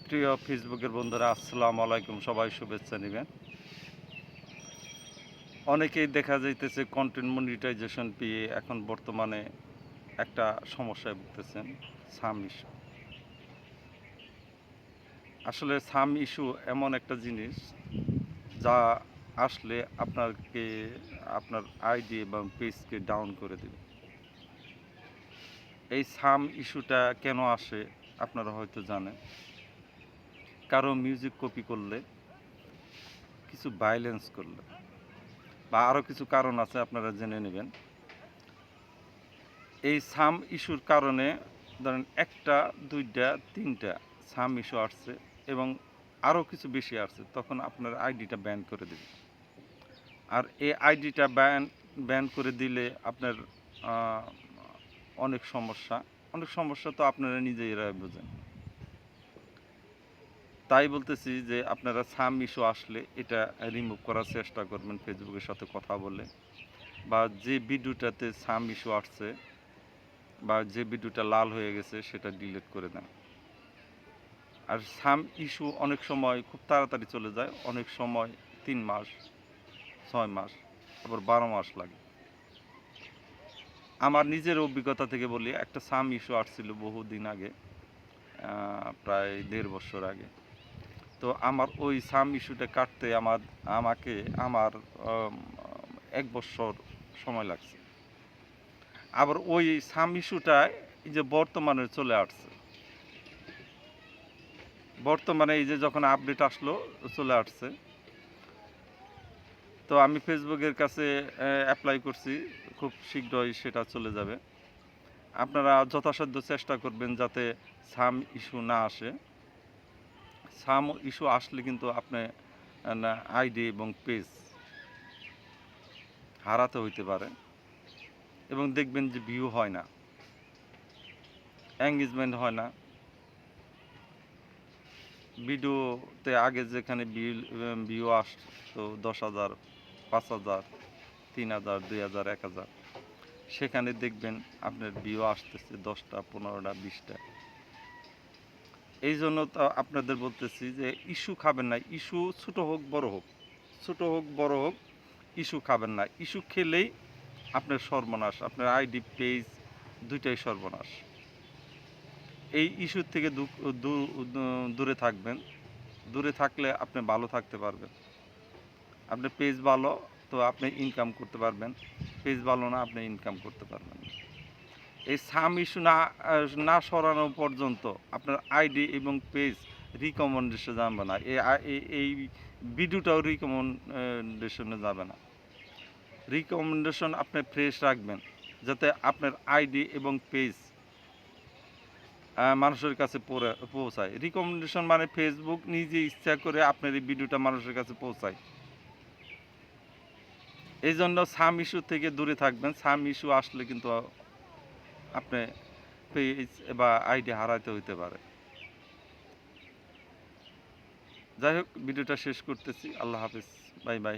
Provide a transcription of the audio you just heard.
প্রিয় ফেসবুকের বন্ধুরা, আসসালামু আলাইকুম। সবাই শুভেচ্ছা নেবেন। অনেকেই দেখা যাইতেছে কন্টেন্ট মনিটাইজেশন পেয়ে এখন বর্তমানে একটা সমস্যায় ভুগতেছেন, সাম ইস্যু। আসলে সাম ইস্যু এমন একটা জিনিস যা আসলে আপনার আইডি এবং পেজকে ডাউন করে দেবে। এই সাম ইস্যুটা কেন আসে আপনারা হয়তো জানেন। কারো মিউজিক কপি করলে, কিছু ভায়োলেন্স করলে, বা আরও কিছু কারণ আছে, আপনারা জেনে নেবেন। এই সাম ইস্যুর কারণে ধরেন একটা, দুইটা, তিনটা সাম ইস্যু আসছে এবং আরও কিছু বেশি আসছে, তখন আপনার আইডিটা ব্যান করে দেবে। আর এই আইডিটা ব্যান করে দিলে আপনার আহ, অনেক সমস্যা তো আপনারা নিজেরা বোঝেন। তাই বলতেছি যে আপনারা সাম ইস্যু আসলে এটা রিমুভ করার চেষ্টা করবেন ফেসবুকের সাথে কথা বলে, বা যে ভিডিওটাতে সাম ইস্যু আসছে বা যে ভিডিওটা লাল হয়ে গেছে সেটা ডিলিট করে দেন। আর সাম ইস্যু অনেক সময় খুব তাড়াতাড়ি চলে যায়, অনেক সময় 3 মাস, 6 মাস, আবার 12 মাস লাগে। আমার নিজের অভিজ্ঞতা থেকে বলি, একটা সাম ইস্যু আসছিল বহুদিন আগে, প্রায় 1.5 বছর আগে। তো আমার ওই সাম ইস্যুটা কাটতে আমার 1 বছর সময় লাগছে। আবার ওই সাম ইস্যুটা এই যে বর্তমানে চলে আসছে, বর্তমানে এই যে যখন আপডেট আসলো চলে আসছে। তো আমি ফেসবুকের কাছে অ্যাপ্লাই করছি, খুব শীঘ্রই সেটা চলে যাবে। আপনারা যথাসাধ্য চেষ্টা করবেন যাতে সাম ইস্যু না আসে। সাম ইস্যু আসলে কিন্তু আপনি আইডি এবং পেজ হারাতে হইতে পারে, এবং দেখবেন যে ভিউ হয় না, এঙ্গেজমেন্ট হয় না। ভিডিওতে আগে যেখানে ভিউ আসতো 10,000, 5,000, 3,000, 2,000, 1,000, সেখানে দেখবেন আপনার ভিউ আসতেছে 10টা, 15টা, 20টা। এই জন্য তো আপনাদের বলতেছি যে ইস্যু খাবেন না। ইস্যু ছোটো হোক বড় হোক, ছোটো হোক বড় হোক, ইস্যু খাবেন না। ইস্যু খেলেই আপনার সর্বনাশ, আপনার আইডি পেজ দুইটাই সর্বনাশ। এই ইস্যুর থেকে দূরে থাকবেন। দূরে থাকলে আপনি ভালো থাকতে পারবেন। আপনার পেজ ভালো তো আপনি ইনকাম করতে পারবেন, পেজ ভালো না আপনি ইনকাম করতে পারবেন না। এই সাম ইস্যু না সরানো পর্যন্ত আপনার আইডি এবং পেজ রিকমেন্ডেশনে যাবে না। এই ভিডিওটাও রিকমেন্ডেশনে যাবে না। রিকমেন্ডেশন আপনি ফ্রেশ রাখবেন যাতে আপনার আইডি এবং পেজ মানুষের কাছে পৌঁছায়। রিকমেন্ডেশন মানে ফেসবুক নিজে ইচ্ছা করে আপনার এই ভিডিওটা মানুষের কাছে পৌঁছায়। এই জন্য সাম ইস্যু থেকে দূরে থাকবেন। সাম ইস্যু আসলে কিন্তু আপনি পেজ বা আইডি হারাইতে হইতে পারে। যাই হোক, ভিডিওটা শেষ করতেছি। আল্লাহ হাফেজ, বাই বাই।